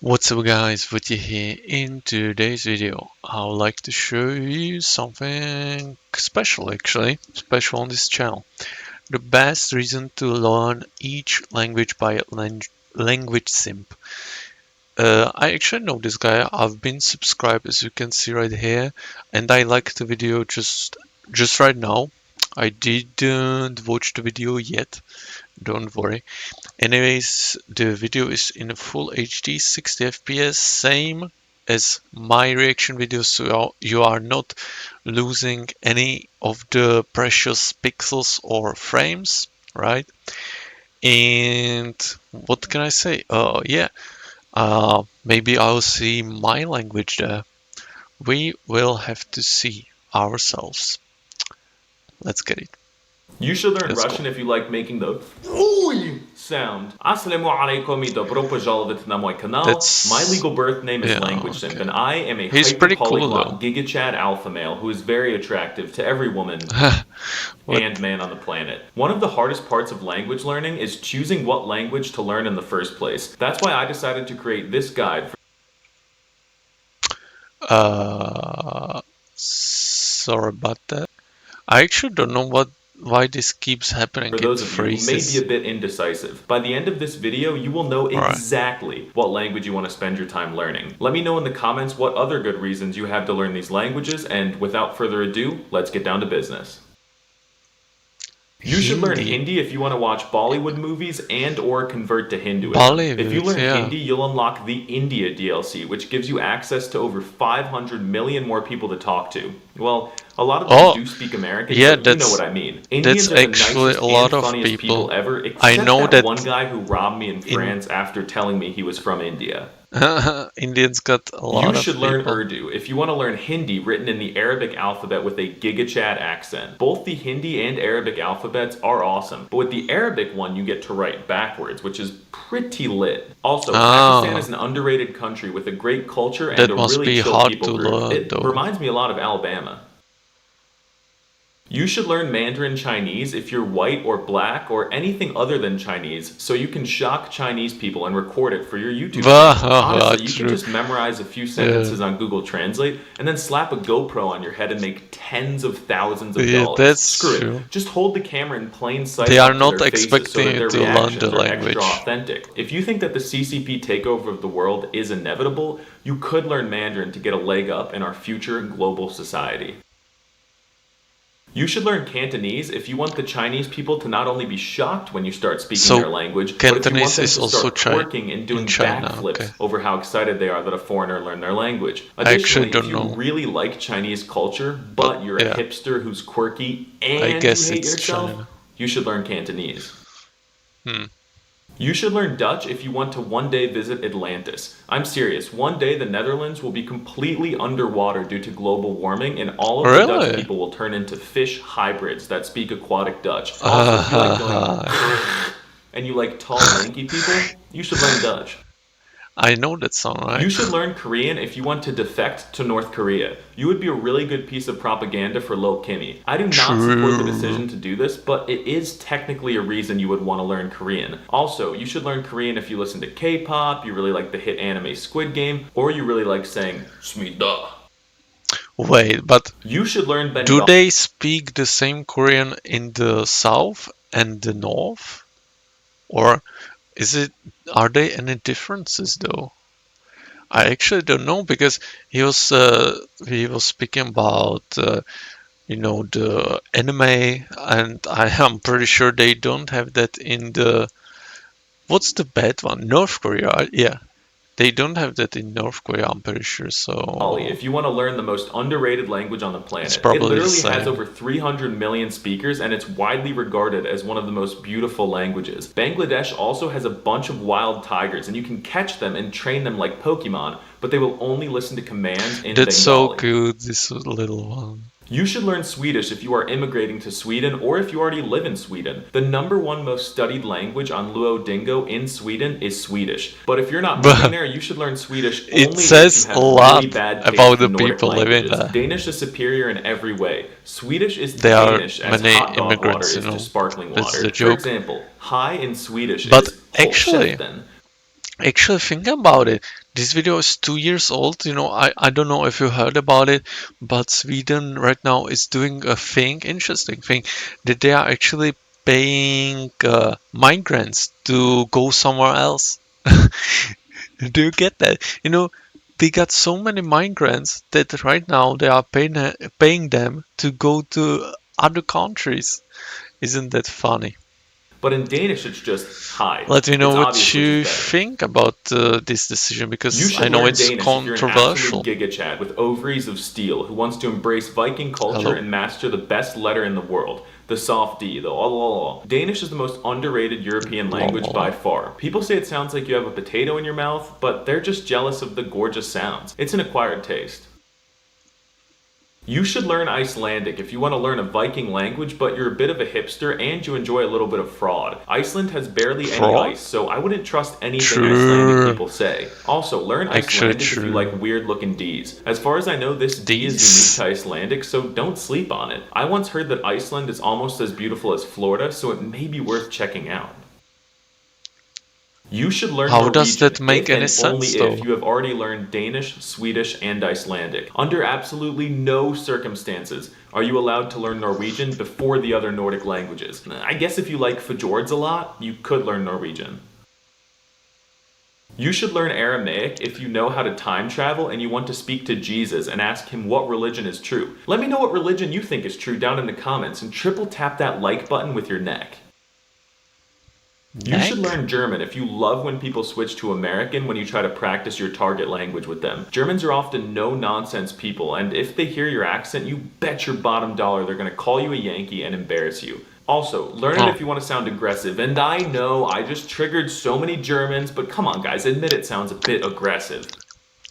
What's up guys, Vojtech here. In today's video I would like to show you something special special on this channel. The best reason to learn each language by language simp. I actually know this guy, I've been subscribed as you can see right here, and I like the video just right now. I didn't watch the video yet, don't worry. Anyways, the video is in full HD 60 FPS, same as my reaction videos, so you are not losing any of the precious pixels or frames, right? And what can I say? Maybe I'll see my language there. We will have to see ourselves. Let's get it. You should learn Let's Russian go. if you like making the OOY sound. Assalamu alaikum и добро пожаловать на мой канал. My legal birth name is Language Simp, and I am a hyper-polyglot GigaChad alpha male who is very attractive to every woman and man on the planet. One of the hardest parts of language learning is choosing what language to learn in the first place. That's why I decided to create this guide Sorry about that. I actually don't know why this keeps happening. For those of you who may be a bit indecisive. By the end of this video, you will know exactly what language you want to spend your time learning. Let me know in the comments what other good reasons you have to learn these languages, and without further ado, let's get down to business. You should learn Hindi if you want to watch Bollywood movies and or convert to Hinduism. If you learn Hindi, you'll unlock the India DLC, which gives you access to over 500 million more people to talk to. Well, a lot of them do speak American, but you know what I mean. Indians are the nicest and funniest people ever, except that one guy who robbed me in France after telling me he was from India. Indians got a lot of You should learn Urdu if you want to learn Hindi written in the Arabic alphabet with a GigaChad accent. Both the Hindi and Arabic alphabets are awesome, but with the Arabic one you get to write backwards, which is pretty lit. Also, Pakistan is an underrated country with a great culture and a really chill people group. It reminds me a lot of Alabama. You should learn Mandarin Chinese if you're white or black or anything other than Chinese, so you can shock Chinese people and record it for your YouTube channel. Honestly, you can just memorize a few sentences on Google Translate and then slap a GoPro on your head and make tens of thousands of dollars. Screw it. Just hold the camera in plain sight. They are not expecting you to learn the language. Authentic. If you think that the CCP takeover of the world is inevitable, you could learn Mandarin to get a leg up in our future global society. You should learn Cantonese if you want the Chinese people to not only be shocked when you start speaking their language, but if you want them to start twerking and doing backflips over how excited they are that a foreigner learned their language. Additionally, if you really like Chinese culture, but you're a hipster who's quirky and you hate yourself, you should learn Cantonese. You should learn Dutch if you want to one day visit Atlantis. I'm serious, one day the Netherlands will be completely underwater due to global warming and all of the Dutch people will turn into fish hybrids that speak aquatic Dutch. Also, if you like going and you like tall, lanky people, you should learn Dutch. I know that song, right? You should learn Korean if you want to defect to North Korea. You would be a really good piece of propaganda for Lil Kimmy. I do not support the decision to do this, but it is technically a reason you would want to learn Korean. Also, you should learn Korean if you listen to K-pop, you really like the hit anime Squid Game, or you really like saying Smida. Wait, but you should learn Bengali. Do they speak the same Korean in the south and the north? Or are there any differences though? I actually don't know, because he was speaking about you know, the anime, and I am pretty sure they don't have that in the what's the bad one? North Korea, yeah. They don't have that in North Korea, I'm pretty sure, so... If you want to learn the most underrated language on the planet. It literally has over 300 million speakers, and it's widely regarded as one of the most beautiful languages. Bangladesh also has a bunch of wild tigers, and you can catch them and train them like Pokemon, but they will only listen to commands in Bengali. That's so good, this little one. You should learn Swedish if you are immigrating to Sweden or if you already live in Sweden. The #1 most studied language on Duolingo in Sweden is Swedish. But if you're not moving there, you should learn Swedish only it says if you have a lot really bad about the Nordic people living there. Danish is superior in every way. Swedish is there Danish are as many hot dog water immigrants, is to sparkling water. The joke. For example, hi in Swedish but is actually, Actually, think about it. This video is 2 years old. I don't know if you heard about it, but Sweden right now is doing a interesting thing, that they are actually paying migrants to go somewhere else. Do you get that? They got so many migrants that right now they are paying them to go to other countries. Isn't that funny? But in Danish, it's just hi. Let me know It's what obviously just you better. think about this decision, You because I should know learn it's Danish if you're an absolute controversial. Giga Chad with ovaries of steel who wants to embrace Viking culture Hello? and master the best letter in the world, the soft D, the la. Danish is the most underrated European language by far. People say it sounds like you have a potato in your mouth, but they're just jealous of the gorgeous sounds. It's an acquired taste. You should learn Icelandic if you want to learn a Viking language, but you're a bit of a hipster and you enjoy a little bit of fraud. Iceland has barely any Fraud? ice, so I wouldn't trust anything Icelandic True. people say. Also, learn Actually Icelandic if you true. like weird looking Ds. As far as I know, this D is unique These. to Icelandic, so don't sleep on it. I once heard that Iceland is almost as beautiful as Florida, so it may be worth checking out. You should learn How does Norwegian that make if any and only sense, if though? you have already learned Danish, Swedish, and Icelandic. Under absolutely no circumstances are you allowed to learn Norwegian before the other Nordic languages. I guess if you like fjords a lot, you could learn Norwegian. You should learn Aramaic if you know how to time travel and you want to speak to Jesus and ask him what religion is true. Let me know what religion you think is true down in the comments and triple tap that like button with your neck. You should learn German if you love when people switch to American when you try to practice your target language with them. Germans are often no-nonsense people, and if they hear your accent, you bet your bottom dollar they're going to call you a Yankee and embarrass you. Also, learn it if you want to sound aggressive, and I know I just triggered so many Germans, but come on guys, admit it sounds a bit aggressive.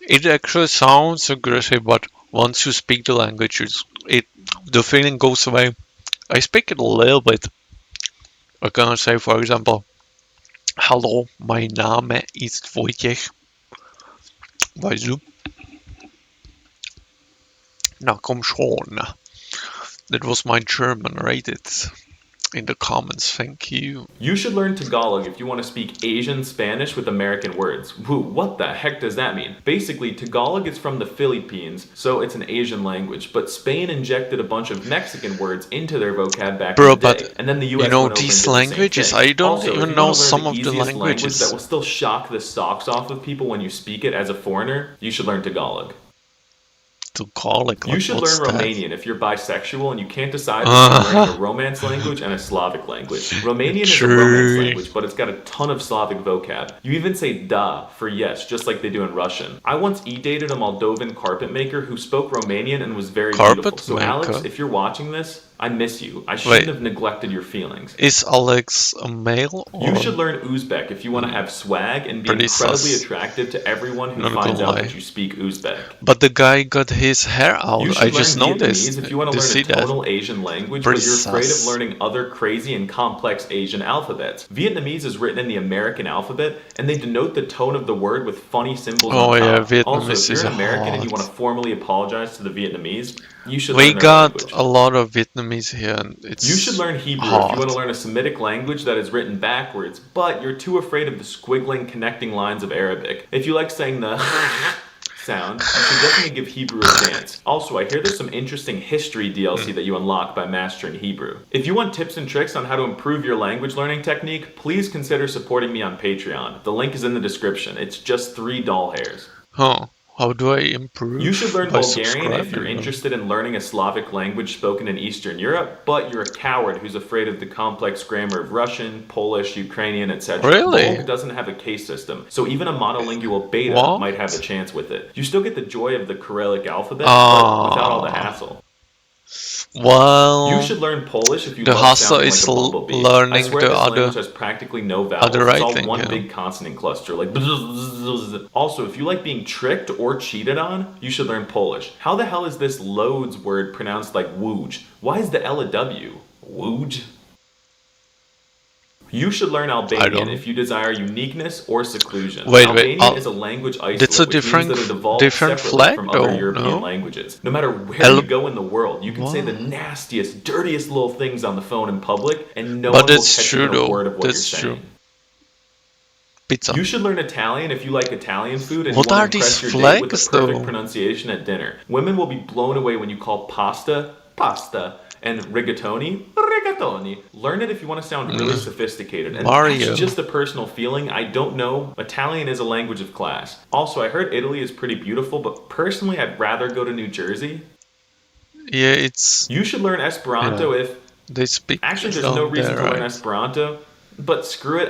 It actually sounds aggressive, but once you speak the language, the feeling goes away. I speak it a little bit. I can say, for example, hello, my name is Wojtek. Weißt du? Na komm schon. That was my German, rate it in the comments, thank you. You should learn Tagalog if you want to speak Asian Spanish with American words. Woo, what the heck does that mean? Basically, Tagalog is from the Philippines, so it's an Asian language, but Spain injected a bunch of Mexican words into their vocab back in the day, and then the US went over and did these the languages, same thing. I don't Also, if even you know want to learn some the of the easiest language that languages. will still shock the socks off of people when you speak it as a foreigner, you should learn Tagalog. Tagalog, You like, should what's learn that? Romanian if you're bisexual and you can't decide between learning a Romance language and a Slavic language. Romanian is a Romance language, but it's got a ton of Slavic vocab. You even say da for yes, just like they do in Russian. I once e-dated a Moldovan carpet maker who spoke Romanian and was very beautiful. Carpet So Alex, maker? if you're watching this, I miss you. I shouldn't Wait, have neglected your feelings. is Alex a male or You should learn Uzbek if you want to have swag and be pretty incredibly sus? attractive to everyone who Not finds gonna out lie. that you speak Uzbek. But the guy got his hair out. You I should just learn noticed. Vietnamese if you want to Do you learn see a that? tonal Asian language, Pretty but you're afraid of sus. learning other crazy and complex Asian alphabets. Vietnamese is written in the American alphabet, and they denote the tone of the word with funny symbols Oh on yeah, top. Also, if Vietnamese you're is an American and you want to hard. formally apologize to the Vietnamese, you should We learn their got language. a lot of Vietnamese here, and You should it's learn Hebrew if you want hard. to learn a Semitic language that is written backwards, but you're too afraid of the squiggling connecting lines of Arabic. If you like saying the sound, you should definitely give Hebrew a chance. Also, I hear there's some interesting history DLC that you unlock by mastering Hebrew. If you want tips and tricks on how to improve your language learning technique, please consider supporting me on Patreon. The link is in the description. It's just 3 doll hairs. Huh. How do I improve? You should learn By Bulgarian if you're subscribing. interested in learning a Slavic language spoken in Eastern Europe, but you're a coward who's afraid of the complex grammar of Russian, Polish, Ukrainian, etc. Really? Bulg doesn't have a case system, so even a monolingual beta What? might have a chance with it. You still get the joy of the Cyrillic alphabet, but without all the hassle. You Well, should learn Polish if you the love hassle sounding is like a bumblebee. I learning swear the this other language has practically no vowels. other It's all writing, one you know. big consonant cluster. Like also, if you like being tricked or cheated on, you should learn Polish. How the hell is this loads word pronounced like wooj? Why is the L a W? Wooj? You should learn Albanian if you desire uniqueness or seclusion. Wait, Albanian is a language isolate, that's a which means that it evolved different separately flag from though, other European no? languages. No matter where Al- you go in the world, you can say the What? nastiest, dirtiest little things on the phone in public, and no But one will that's catch true even a though. word of what That's you're true. saying. pizza. You should learn Italian if you like Italian food and What you are want to these impress your date with the flags, perfect though? pronunciation at dinner. Women will be blown away when you call pasta, pasta, and rigatoni, rigatoni. Learn it if you want to sound really sophisticated. And Mario. that's just a personal feeling. I don't know. Italian is a language of class. Also, I heard Italy is pretty beautiful, but personally, I'd rather go to New Jersey. Yeah, it's... You should learn Esperanto if... They speak Actually, there's down no reason there, to learn right? Esperanto. But screw it.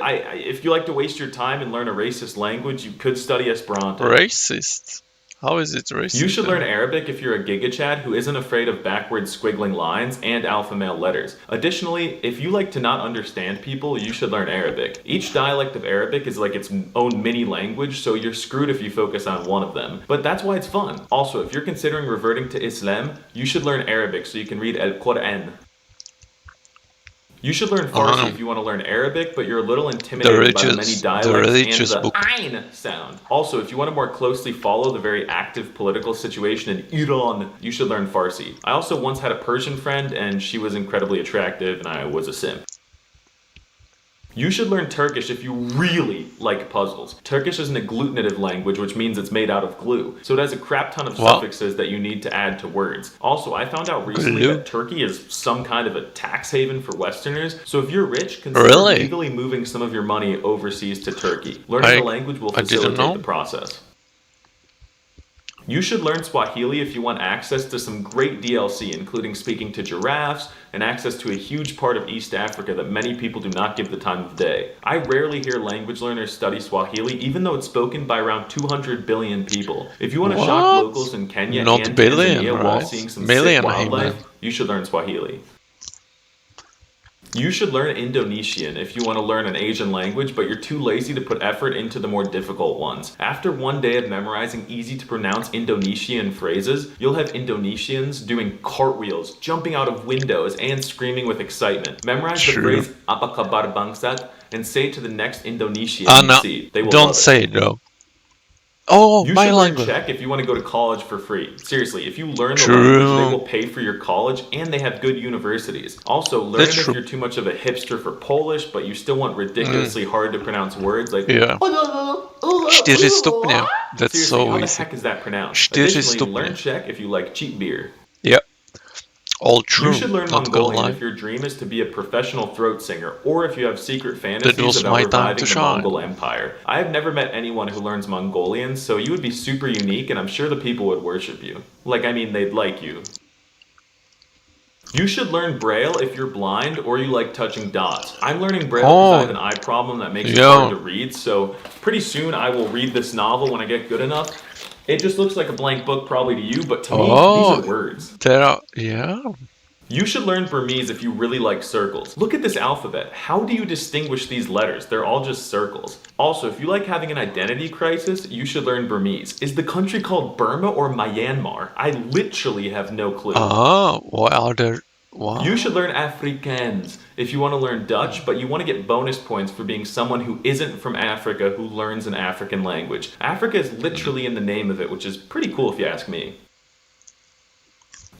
If you like to waste your time and learn a racist language, you could study Esperanto. Racist? How is it racist? You should learn Arabic if you're a GigaChad who isn't afraid of backwards squiggling lines and alpha male letters. Additionally, if you like to not understand people, you should learn Arabic. Each dialect of Arabic is like its own mini language, so you're screwed if you focus on one of them. But that's why it's fun. Also, if you're considering reverting to Islam, you should learn Arabic so you can read Al Quran. You should learn Farsi if you want to learn Arabic, but you're a little intimidated by the many dialects and the Ain sound. Also, if you want to more closely follow the very active political situation in Iran, you should learn Farsi. I also once had a Persian friend, and she was incredibly attractive, and I was a simp. You should learn Turkish if you really like puzzles. Turkish is an agglutinative language, which means it's made out of glue. So it has a crap ton of suffixes that you need to add to words. Also, I found out recently that Turkey is some kind of a tax haven for Westerners. So if you're rich, consider legally moving some of your money overseas to Turkey. Learning the language will facilitate the process. You should learn Swahili if you want access to some great DLC, including speaking to giraffes and access to a huge part of East Africa that many people do not give the time of day. I rarely hear language learners study Swahili, even though it's spoken by around 200 billion people. If you want to shock locals in Kenya and Tanzania while seeing some sick wildlife, you should learn Swahili. You should learn Indonesian if you want to learn an Asian language, but you're too lazy to put effort into the more difficult ones. After one day of memorizing easy-to-pronounce Indonesian phrases, you'll have Indonesians doing cartwheels, jumping out of windows, and screaming with excitement. Memorize the phrase, "Apa kabar bangsat," and say it to the next Indonesian you see. They will love it. Don't say it, though. Oh, you my should language. learn Czech if you want to go to college for free. Seriously, if you learn the language, they will pay for your college, and they have good universities. Also, learn it if you're too much of a hipster for Polish, but you still want ridiculously hard to pronounce words like... Yeah. 4 stupně. That's Seriously, so how the easy. heck is that pronounced? 4 Additionally, stupně. learn Czech if you like cheap beer. Yep. All true. You should learn Not Mongolian if your dream is to be a professional throat singer, or if you have secret fantasies about reviving the Mongol Empire. I have never met anyone who learns Mongolian, so you would be super unique, and I'm sure the people would worship you. They'd like you. You should learn Braille if you're blind or you like touching dots. I'm learning Braille because I have an eye problem that makes it hard to read, so pretty soon I will read this novel when I get good enough. It just looks like a blank book probably to you, but to me, these are words. You should learn Burmese if you really like circles. Look at this alphabet. How do you distinguish these letters? They're all just circles. Also, if you like having an identity crisis, you should learn Burmese. Is the country called Burma or Myanmar? I literally have no clue. What are there? Wow. You should learn Afrikaans if you want to learn Dutch, but you want to get bonus points for being someone who isn't from Africa who learns an African language. Africa is literally in the name of it, which is pretty cool if you ask me.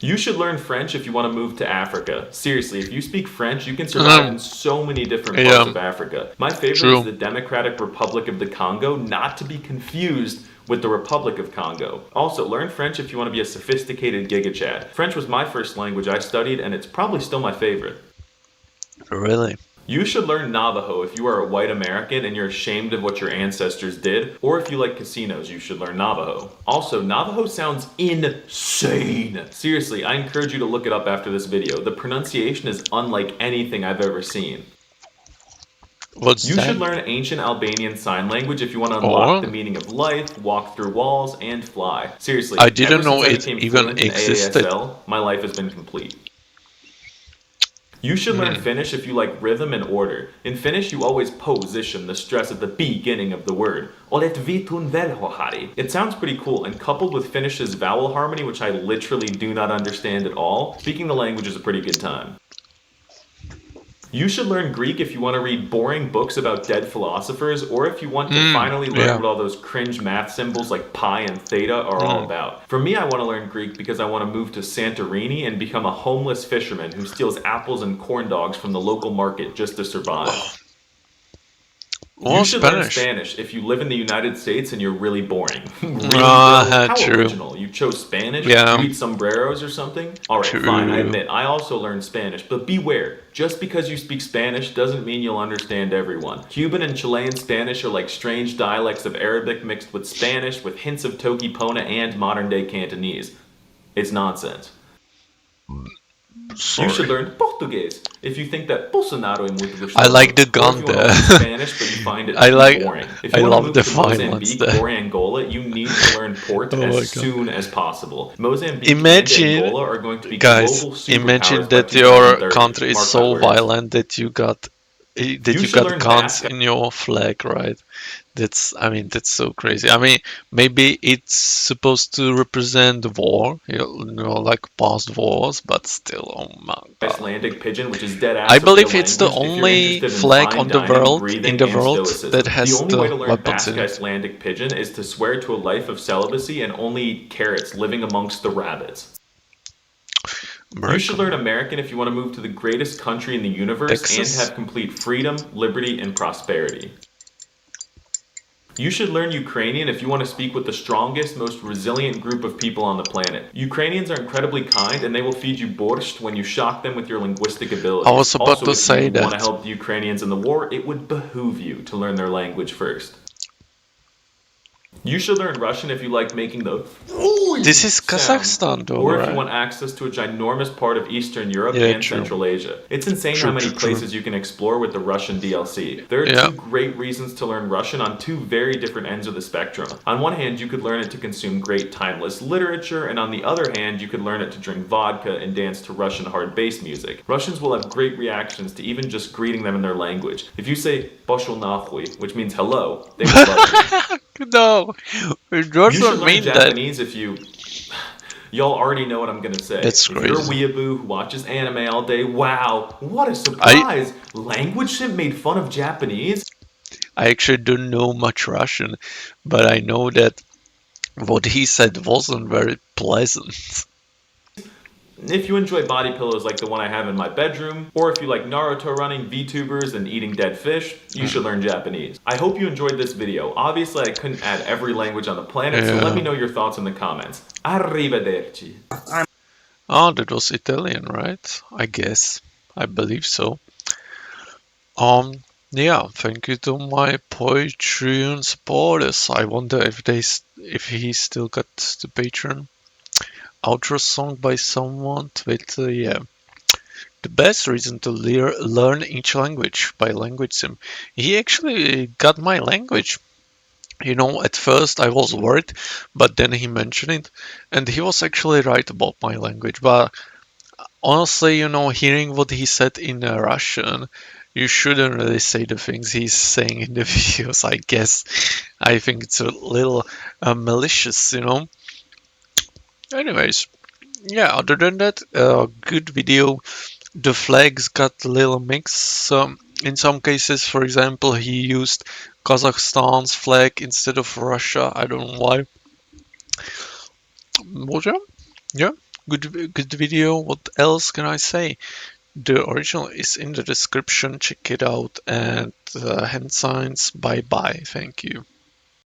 You should learn French if you want to move to Africa. Seriously, if you speak French, you can survive in so many different parts of Africa. My favorite is the Democratic Republic of the Congo, not to be confused with the Republic of Congo. Also, learn French if you want to be a sophisticated GigaChad. French was my first language I studied, and it's probably still my favorite. Really? You should learn Navajo if you are a white American and you're ashamed of what your ancestors did, or if you like casinos, you should learn Navajo. Also, Navajo sounds insane. Seriously, I encourage you to look it up after this video. The pronunciation is unlike anything I've ever seen. You should learn ancient Albanian sign language if you want to unlock the meaning of life, walk through walls, and fly. Seriously, I didn't know it even existed. AASL, my life has been complete. You should learn Finnish if you like rhythm and order. In Finnish, you always position the stress at the beginning of the word. Olet vitun velhohari. It sounds pretty cool, and coupled with Finnish's vowel harmony, which I literally do not understand at all, speaking the language is a pretty good time. You should learn Greek if you want to read boring books about dead philosophers, or if you want to finally learn what all those cringe math symbols like pi and theta are all about. For me, I want to learn Greek because I want to move to Santorini and become a homeless fisherman who steals apples and corn dogs from the local market just to survive. You Oh, should learn Spanish. Spanish if you live in the United States and you're really boring. Really, Bill? How True. original. You chose Spanish? Yeah. You eat sombreros or something? Alright, fine, I True. admit, I also learned Spanish, but beware. Just because you speak Spanish doesn't mean you'll understand everyone. Cuban and Chilean Spanish are like strange dialects of Arabic mixed with Spanish with hints of Toki Pona and modern day Cantonese. It's nonsense. Sorry. You should learn Portuguese if you think that Bolsonaro é muito gostoso. I like the Or gun if you want to there. learn Spanish but you find it I too like- boring. If I you want love to move the to violence Mozambique there. or Angola, you need to learn Port Oh my as God. soon as possible. Mozambique Imagine, and Angola are going to be Guys, global superpowers imagine by that your 2030. country is Mark my so words. violent that you got You should learn guns Basque. in your flag, right? That's so crazy. I mean, maybe it's supposed to represent war, like past wars, but still, oh my God. Icelandic pidgin, which is dead ass I a real believe it's the language if you're only interested in flag fine on the dining, world breathing, and stoicism. that has the only way to the learn weapons Basque in it. Icelandic pidgin is to swear to a life of celibacy and only eat carrots, living amongst the rabbits. You should learn American if you want to move to the greatest country in the universe Texas. and have complete freedom, liberty, and prosperity. You should learn Ukrainian if you want to speak with the strongest, most resilient group of people on the planet. Ukrainians are incredibly kind and they will feed you borscht when you shock them with your linguistic abilities. I was about also, to if say you want to that. help the Ukrainians in the war, it would behoove you to learn their language first. You should learn Russian if you like making the This is sound, Kazakhstan, though, or if right? you want access to a ginormous part of Eastern Europe Yeah, and true. Central Asia. It's insane True, how many true, true. places you can explore with the Russian DLC. There are Yeah. two great reasons to learn Russian on two very different ends of the spectrum. On one hand, you could learn it to consume great timeless literature, and on the other hand, you could learn it to drink vodka and dance to Russian hard bass music. Russians will have great reactions to even just greeting them in their language. If you say "Poshol nahuy," which means hello, they will love you. No, it You should doesn't learn mean that. Japanese if you... Y'all already know what I'm gonna say. That's if you're a crazy. weeaboo who watches anime all day, wow, what a surprise! Language Sim made fun of Japanese? I actually don't know much Russian, but I know that what he said wasn't very pleasant. If you enjoy body pillows like the one I have in my bedroom, or if you like Naruto running, VTubers, and eating dead fish, you should learn Japanese. I hope you enjoyed this video. Obviously, I couldn't add every language on the planet, so let me know your thoughts in the comments. Arrivederci. Oh, that was Italian, right? I guess. I believe so. Yeah, thank you to my Patreon supporters. I wonder if he still got the Patreon. Outro song by someone Twitter, yeah. The best reason to learn each language by Language Sim. He actually got my language. At first I was worried, but then he mentioned it, and he was actually right about my language. But honestly, hearing what he said in Russian, you shouldn't really say the things he's saying in the videos, I guess. I think it's a little malicious, Anyways, yeah, other than that, good video. The flags got a little mix. In some cases, for example, he used Kazakhstan's flag instead of Russia. I don't know why. But yeah, good video. What else can I say? The original is in the description. Check it out. And hand signs. Bye bye. Thank you.